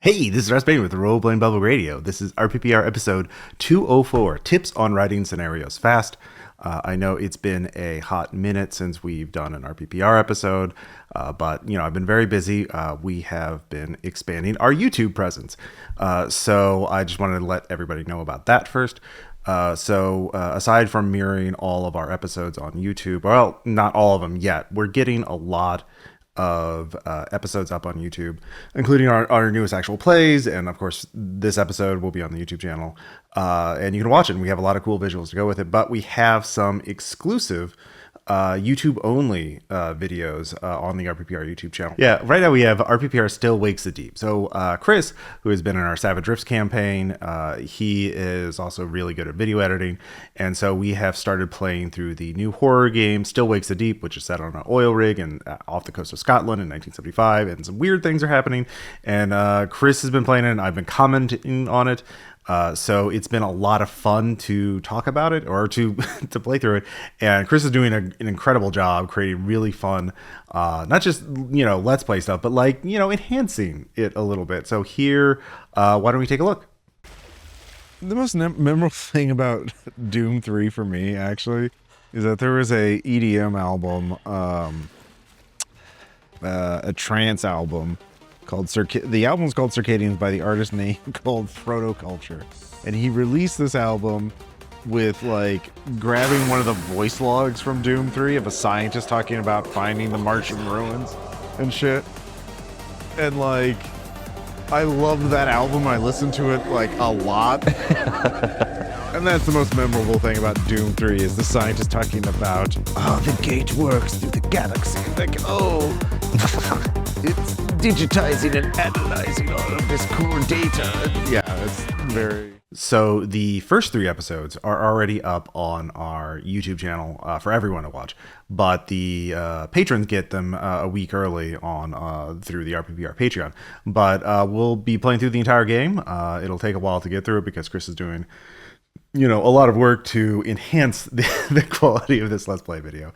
Hey, this is Russ Bain with the Role Playing Bubble Radio. This is RPPR episode 204, Tips on Writing Scenarios Fast. I know it's been a hot minute since we've done an RPPR episode, but I've been very busy. We have been expanding our YouTube presence. So I just wanted to let everybody know about that first. Aside from mirroring all of our episodes on YouTube, well, not all of them yet, we're getting a lot of episodes up on YouTube, including our newest actual plays. And of course, this episode will be on the YouTube channel. And you can watch it. And we have a lot of cool visuals to go with it. But we have some exclusive YouTube only videos on the RPPR YouTube channel. Yeah, right now we have RPPR Still Wakes the Deep. So Chris, who has been in our Savage Rifts campaign, he is also really good at video editing. And so we have started playing through the new horror game Still Wakes the Deep, which is set on an oil rig and off the coast of Scotland in 1975. And some weird things are happening. And Chris has been playing it and I've been commenting on it. So it's been a lot of fun to talk about it or to to play through it. And Chris is doing an incredible job creating really fun, not just, let's play stuff, but enhancing it a little bit. So here, why don't we take a look? The most memorable thing about Doom 3 for me, actually, is that there was a EDM album, a trance album, called the album's called Circadians by the artist name called Protoculture, and he released this album with grabbing one of the voice logs from Doom 3 of a scientist talking about finding the Martian ruins and shit. And I loved that album. I listened to it a lot. And that's the most memorable thing about Doom 3 is the scientist talking about how the gate works through the galaxy. It's digitizing and analyzing all of this core data. Yeah, it's very... So the first 3 episodes are already up on our YouTube channel for everyone to watch, but the patrons get them a week early on through the RPPR Patreon. But we'll be playing through the entire game. It'll take a while to get through it because Chris is doing a lot of work to enhance the quality of this Let's Play video.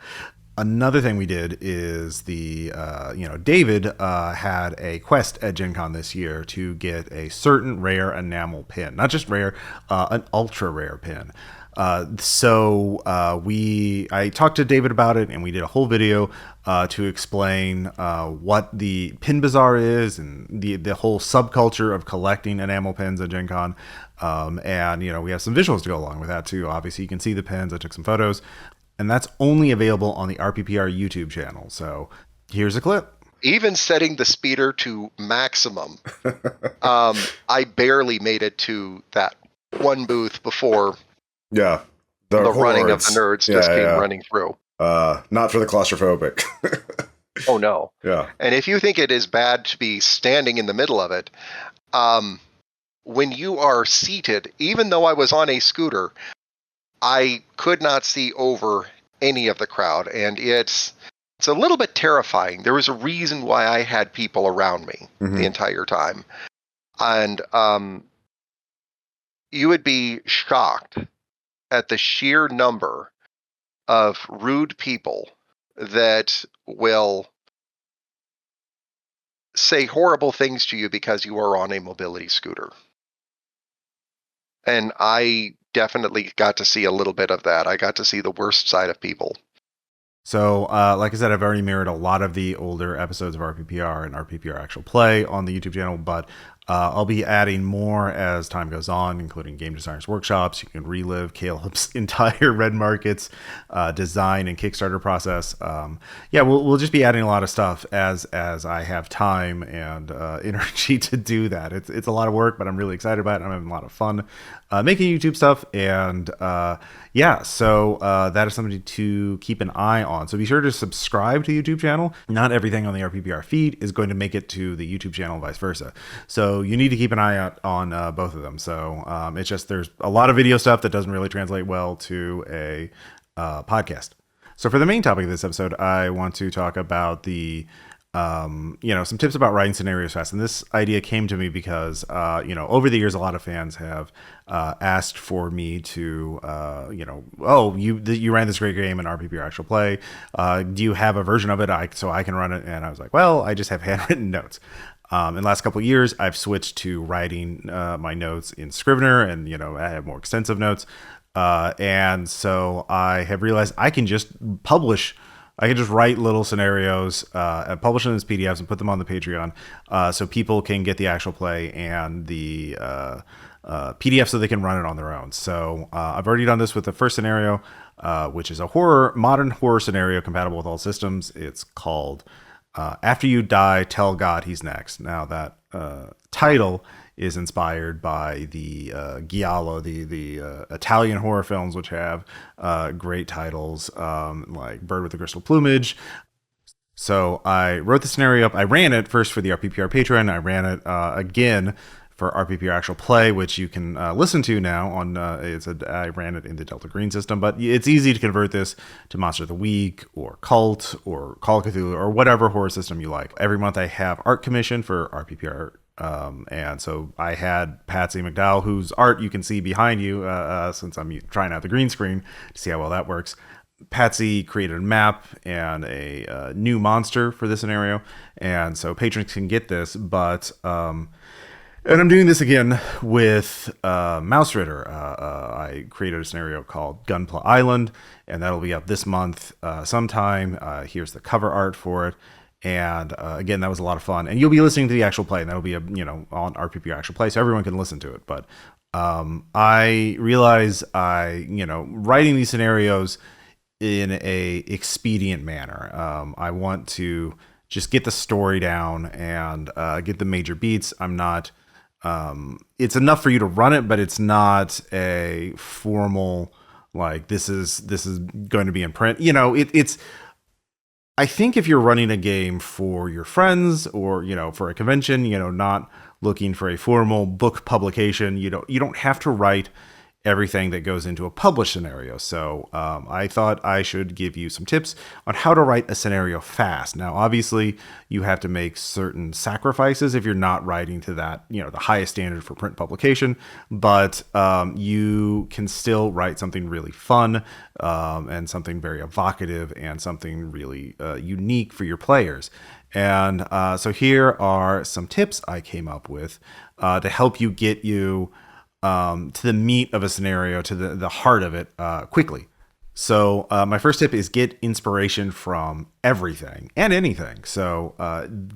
Another thing we did is David had a quest at Gen Con this year to get a certain rare enamel pin. Not just rare, an ultra rare pin. I talked to David about it and we did a whole video to explain what the pin bazaar is and the whole subculture of collecting enamel pins at Gen Con. And we have some visuals to go along with that too. Obviously you can see the pins. I took some photos. And that's only available on the RPPR YouTube channel. So here's a clip. Even setting the speeder to maximum, I barely made it to that one booth before the running of the nerds came running through. Not for the claustrophobic. Oh, no. Yeah. And if you think it is bad to be standing in the middle of it, when you are seated, even though I was on a scooter, I could not see over any of the crowd, and it's a little bit terrifying. There was a reason why I had people around me the entire time. And you would be shocked at the sheer number of rude people that will say horrible things to you because you are on a mobility scooter. And I definitely got to see a little bit of that. I got to see the worst side of people. So, like I said, I've already mirrored a lot of the older episodes of RPPR and RPPR Actual Play on the YouTube channel, but I'll be adding more as time goes on, including game designers workshops. You can relive Caleb's entire Red Markets design and Kickstarter process. We'll just be adding a lot of stuff as I have time and energy to do that. It's a lot of work, but I'm really excited about it. I'm having a lot of fun making YouTube stuff, and that is something to keep an eye on. So be sure to subscribe to the YouTube channel. Not everything on the RPPR feed is going to make it to the YouTube channel and vice versa. So you need to keep an eye out on both of them. So it's just there's a lot of video stuff that doesn't really translate well to a podcast. So for the main topic of this episode, I want to talk about some tips about writing scenarios fast. And this idea came to me because, over the years, a lot of fans have asked for me to, you ran this great game in RPPR Actual Play. Do you have a version of it so I can run it? And I was like, well, I just have handwritten notes. In the last couple of years, I've switched to writing my notes in Scrivener, and I have more extensive notes. And so I have realized I can just publish. I can just write little scenarios and publish them as PDFs and put them on the Patreon, so people can get the actual play and the PDF so they can run it on their own. So I've already done this with the first scenario, which is a modern horror scenario compatible with all systems. It's called After You Die, Tell God He's Next. Now that title is inspired by the Giallo, the Italian horror films, which have great titles like Bird with the Crystal Plumage. So I wrote the scenario up. I ran it first for the RPPR Patreon. I ran it again for RPPR Actual Play, which you can listen to now on. I ran it in the Delta Green system, but it's easy to convert this to Monster of the Week or Cult or Call of Cthulhu or whatever horror system you like. Every month I have art commission for RPPR. And so I had Patsy McDowell, whose art you can see behind you, since I'm trying out the green screen to see how well that works. Patsy created a map and a new monster for this scenario, and so patrons can get this. But and I'm doing this again with Mouse Ritter. I created a scenario called Gunpla Island, and that'll be up this month sometime. Here's the cover art for it. And again, that was a lot of fun. And you'll be listening to the actual play, and that'll be on RPPR Actual Play, so everyone can listen to it. But I realize writing these scenarios in a expedient manner. I want to just get the story down and get the major beats. I'm not. It's enough for you to run it, but it's not a formal this is going to be in print. It's. I think if you're running a game for your friends or, for a convention, not looking for a formal book publication, you don't have to write everything that goes into a published scenario. So I thought I should give you some tips on how to write a scenario fast. Now, obviously, you have to make certain sacrifices if you're not writing to that, the highest standard for print publication, but you can still write something really fun and something very evocative and something really unique for your players. And so here are some tips I came up with to help you get you to the meat of a scenario, to the heart of it quickly. So my first tip is get inspiration from everything and anything. So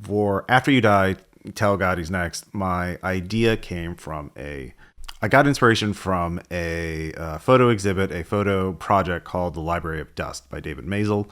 for After You Die, Tell God He's Next, my idea came from I got inspiration from a photo exhibit, a photo project called The Library of Dust by David Maisel.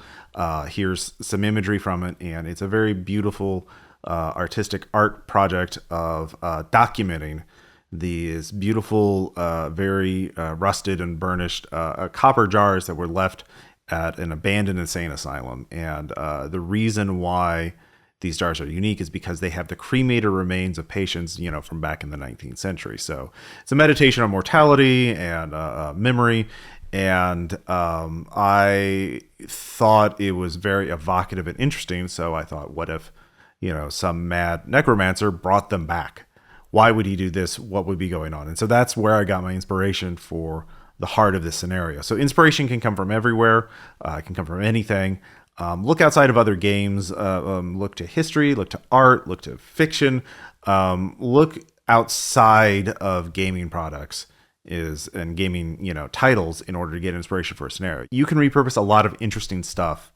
Here's some imagery from it, and it's a very beautiful artistic art project of documenting these beautiful, very rusted and burnished copper jars that were left at an abandoned insane asylum. And the reason why these jars are unique is because they have the cremated remains of patients, from back in the 19th century. So it's a meditation on mortality and memory. And I thought it was very evocative and interesting. So I thought, what if, some mad necromancer brought them back? Why would he do this? What would be going on? And so that's where I got my inspiration for the heart of this scenario. So inspiration can come from everywhere. It can come from anything. Look outside of other games. Look to history. Look to art. Look to fiction. Look outside of gaming products and gaming titles in order to get inspiration for a scenario. You can repurpose a lot of interesting stuff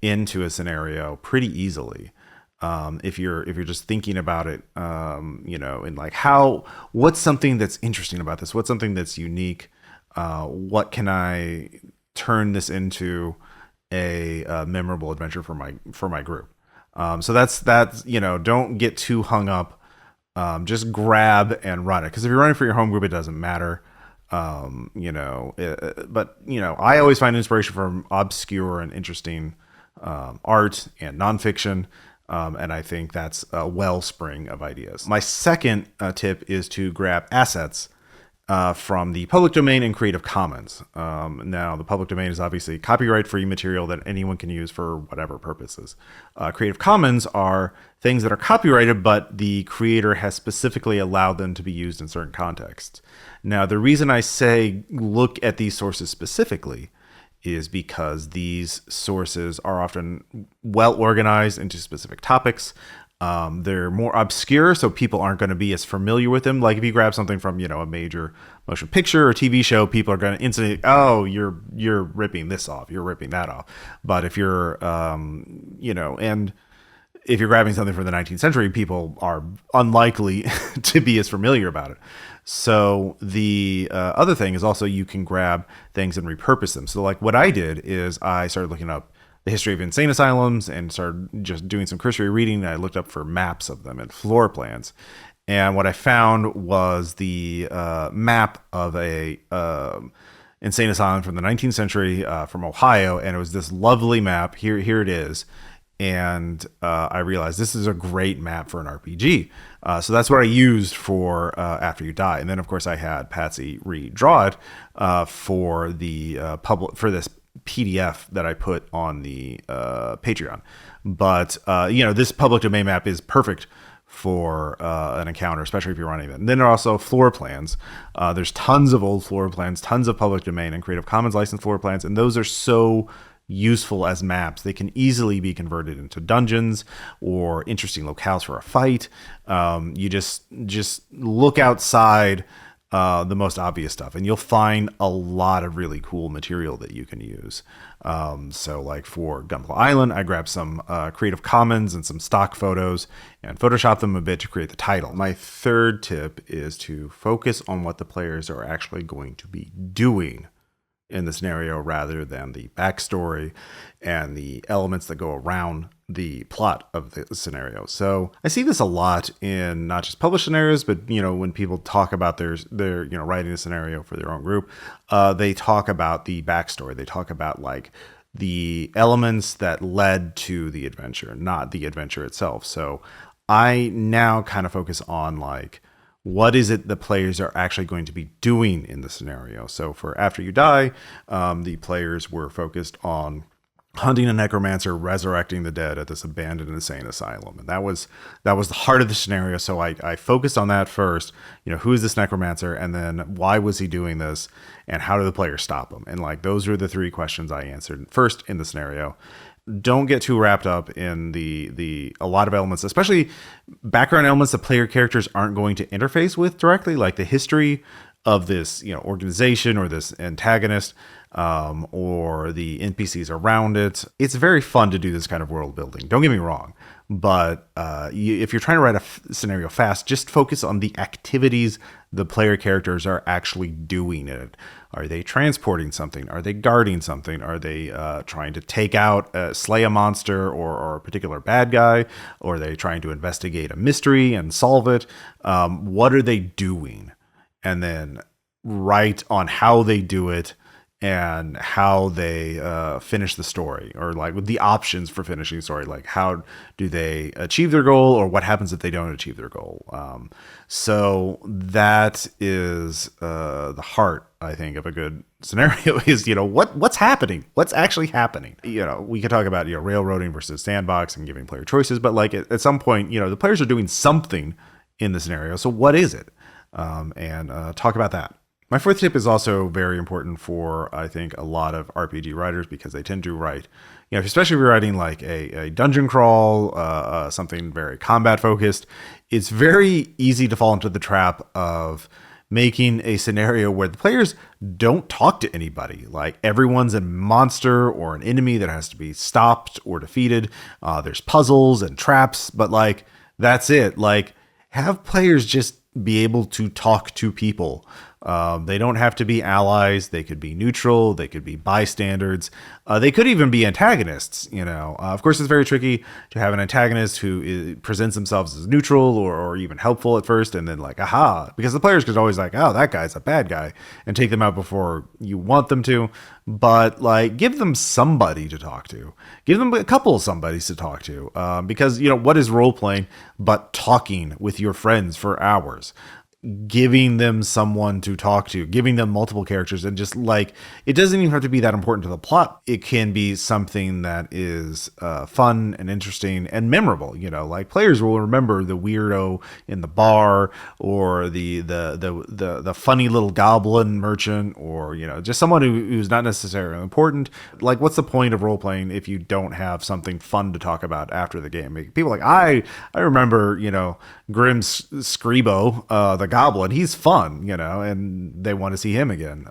into a scenario pretty easily. If you're just thinking about it, and what's something that's interesting about this? What's something that's unique? What can I turn this into a memorable adventure for my group? So that's don't get too hung up. Just grab and run it. Because if you're running for your home group, it doesn't matter. But I always find inspiration from obscure and interesting art and nonfiction. And I think that's a wellspring of ideas. My second tip is to grab assets from the public domain and Creative Commons. Now, the public domain is obviously copyright-free material that anyone can use for whatever purposes. Creative Commons are things that are copyrighted, but the creator has specifically allowed them to be used in certain contexts. Now, the reason I say look at these sources specifically is because these sources are often well organized into specific topics. They're more obscure, so people aren't going to be as familiar with them. Like if you grab something from, a major motion picture or TV show, people are going to instantly, oh, you're ripping this off, you're ripping that off. But if you're, and if you're grabbing something from the 19th century, people are unlikely to be as familiar about it. So the other thing is also you can grab things and repurpose them. So like what I did is I started looking up the history of insane asylums and started just doing some cursory reading. I looked up for maps of them and floor plans. And what I found was the map of a insane asylum from the 19th century from Ohio. And it was this lovely map. Here it is. And I realized this is a great map for an RPG. So that's what I used for After You Die. And then, of course, I had Patsy redraw it for the for this PDF that I put on the Patreon. But, this public domain map is perfect for an encounter, especially if you're running it. And then there are also floor plans. There's tons of old floor plans, tons of public domain and Creative Commons licensed floor plans. And those are so useful as maps. They can easily be converted into dungeons or interesting locales for a fight. You just look outside the most obvious stuff, and you'll find a lot of really cool material that you can use. So like for Gunpla Island, I grabbed some Creative Commons and some stock photos and photoshopped them a bit to create the title. My third tip is to focus on what the players are actually going to be doing in the scenario rather than the backstory and the elements that go around the plot of the scenario. So I see this a lot in not just published scenarios, but when people talk about their writing a scenario for their own group, they talk about the backstory. They talk about like the elements that led to the adventure, not the adventure itself. So I now kind of focus on like, what is it the players are actually going to be doing in the scenario? So for After You Die, the players were focused on hunting a necromancer, resurrecting the dead at this abandoned insane asylum. And that was the heart of the scenario. So I focused on that first. Who is this necromancer? And then why was he doing this? And how do the players stop him? And like, those are the three questions I answered first in the scenario. Don't get too wrapped up in the a lot of elements, especially background elements that player characters aren't going to interface with directly, like the history of this organization or this antagonist, or the NPCs around it. It's very fun to do this kind of world building. Don't get me wrong, but if you're trying to write a scenario fast, just focus on the activities the player characters are actually doing in it. Are they transporting something? Are they guarding something? Are they trying to take out, slay a monster or a particular bad guy? Or are they trying to investigate a mystery and solve it? What are they doing? And then write on how they do it and how they finish the story, or like with the options for finishing the story, like how do they achieve their goal, or what happens if they don't achieve their goal. So that is the heart, I think, of a good scenario is, what's happening? What's actually happening? We could talk about, railroading versus sandbox and giving player choices, but like at some point, the players are doing something in the scenario. So what is it? And talk about that. My fourth tip is also very important for, I think, a lot of RPG writers, because they tend to write, especially if you're writing like a dungeon crawl, something very combat focused, it's very easy to fall into the trap of making a scenario where the players don't talk to anybody. Like everyone's a monster or an enemy that has to be stopped or defeated. There's puzzles and traps, but like, that's it. Like, have players just be able to talk to people. They don't have to be allies. They could be neutral. They could be bystanders. They could even be antagonists. Of course, it's very tricky to have an antagonist who presents themselves as neutral or even helpful at first, and then like, aha, because the players could always like, oh, that guy's a bad guy, and take them out before you want them to. But like, give them somebody to talk to. Give them a couple of somebodies to talk to, because what is role playing but talking with your friends for hours? giving them someone to talk to, giving them multiple characters, and just like, it doesn't even have to be that important to the plot. It can be something that is fun and interesting and memorable. Like players will remember the weirdo in the bar, or the funny little goblin merchant, or just someone who's not necessarily important. Like, what's the point of role playing if you don't have something fun to talk about after the game? People like I remember Grim Scribo, the goblin. He's fun, and they want to see him again.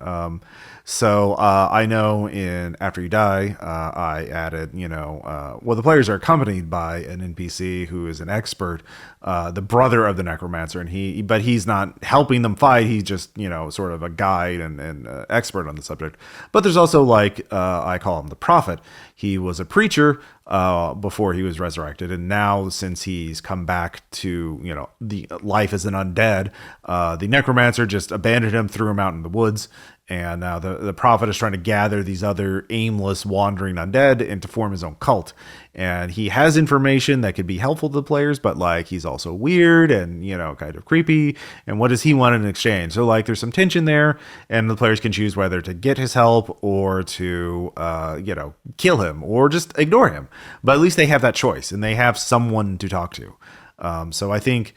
So I know in After You Die, I added, the players are accompanied by an NPC who is an expert, the brother of the necromancer, but he's not helping them fight. He's just, sort of a guide and expert on the subject. But there's also I call him the prophet. He was a preacher before he was resurrected, and now since he's come back to the life as an undead, the necromancer just abandoned him, threw him out in the woods, and now the prophet is trying to gather these other aimless, wandering undead and to form his own cult. And he has information that could be helpful to the players, but he's also weird and kind of creepy. And what does he want in exchange? So there's some tension there, and the players can choose whether to get his help or to kill him or just ignore him. But at least they have that choice, and they have someone to talk to. So I think,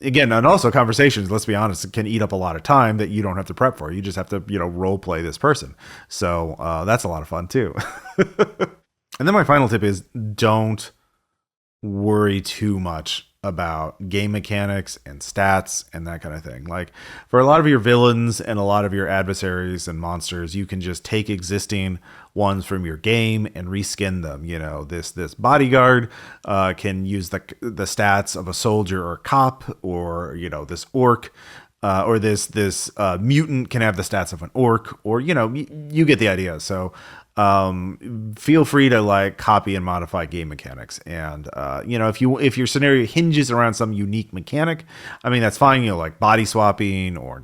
again, and also conversations, let's be honest, can eat up a lot of time that you don't have to prep for. You just have to, role play this person. So that's a lot of fun too. And then my final tip is, don't worry too much about game mechanics and stats and that kind of thing. Like, for a lot of your villains and a lot of your adversaries and monsters, you can just take existing ones from your game and reskin them. This bodyguard can use the stats of a soldier or a cop, or this orc or this mutant can have the stats of an orc, or you get the idea. So feel free to copy and modify game mechanics, and if your scenario hinges around some unique mechanic, I mean, that's fine. Like body swapping, or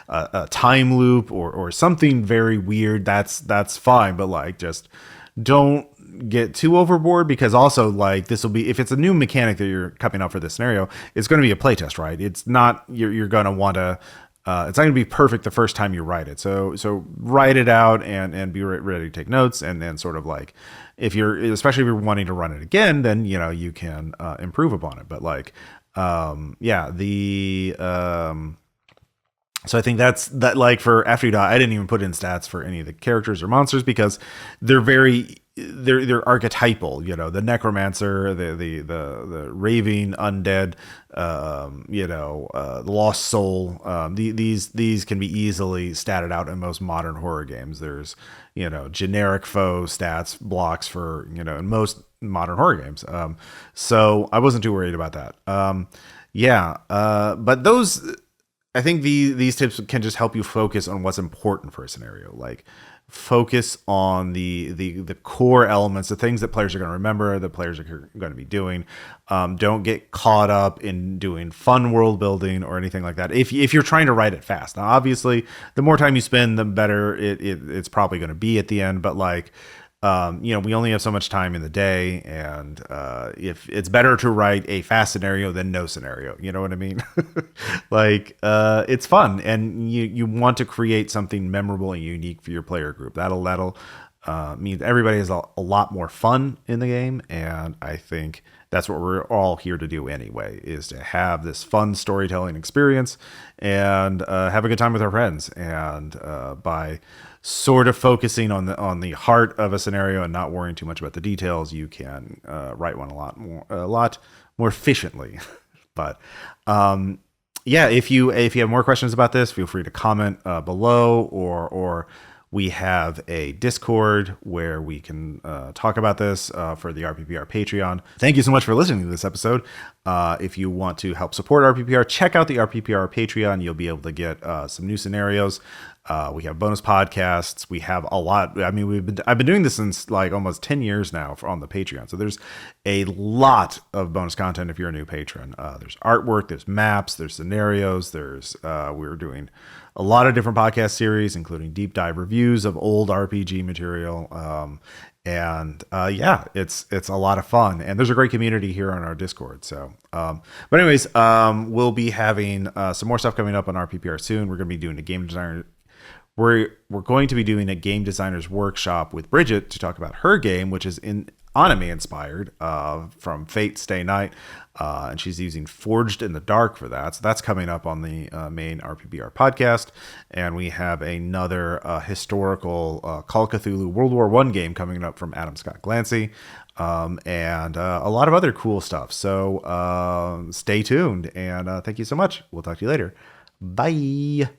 a time loop, or something very weird, that's fine. But just don't get too overboard, because also this will be, if it's a new mechanic that you're coming up for this scenario, it's going to be a playtest, right? It's not, you're going to want to, it's not going to be perfect the first time you write it. So write it out and be ready to take notes, and then sort of especially if you're wanting to run it again, then you can improve upon it. But so I think that's for After You Die, I didn't even put in stats for any of the characters or monsters, because they're archetypal. The necromancer, the raving undead, the lost soul. These can be easily statted out in most modern horror games. There's generic foe stats blocks for in most modern horror games. So I wasn't too worried about that. But those, I think these tips can just help you focus on what's important for a scenario. Focus on the core elements, the things that players are going to remember, the players are going to be doing. Don't get caught up in doing fun world building or anything like that. If you're trying to write it fast, now obviously the more time you spend, the better it's probably going to be at the end. But we only have so much time in the day, and if it's better to write a fast scenario than no scenario, you know what I mean? It's fun, and you want to create something memorable and unique for your player group. That'll mean everybody has a lot more fun in the game, and I think that's what we're all here to do anyway, is to have this fun storytelling experience and have a good time with our friends. And by sort of focusing on the heart of a scenario and not worrying too much about the details, you can write one a lot more efficiently. But if you have more questions about this, feel free to comment below, or we have a Discord where we can talk about this for the RPPR Patreon. Thank you so much for listening to this episode. If you want to help support RPPR, check out the RPPR Patreon. You'll be able to get some new scenarios. We have bonus podcasts. We have a lot. I mean, I've been doing this since almost 10 years now on the Patreon. So there's a lot of bonus content if you're a new patron. There's artwork, there's maps, there's scenarios, we're doing a lot of different podcast series, including deep dive reviews of old RPG material. And yeah, it's a lot of fun, and there's a great community here on our Discord. So, but anyways, we'll be having some more stuff coming up on RPPR soon. We're going to be doing a game designer. We're going to be doing a game designers workshop with Bridget to talk about her game, which is anime inspired from Fate Stay Night, and she's using Forged in the Dark for that. So that's coming up on the main RPPR podcast. And we have another historical Call of Cthulhu World War I game coming up from Adam Scott Glancy, and a lot of other cool stuff. So stay tuned, and thank you so much. We'll talk to you later. Bye.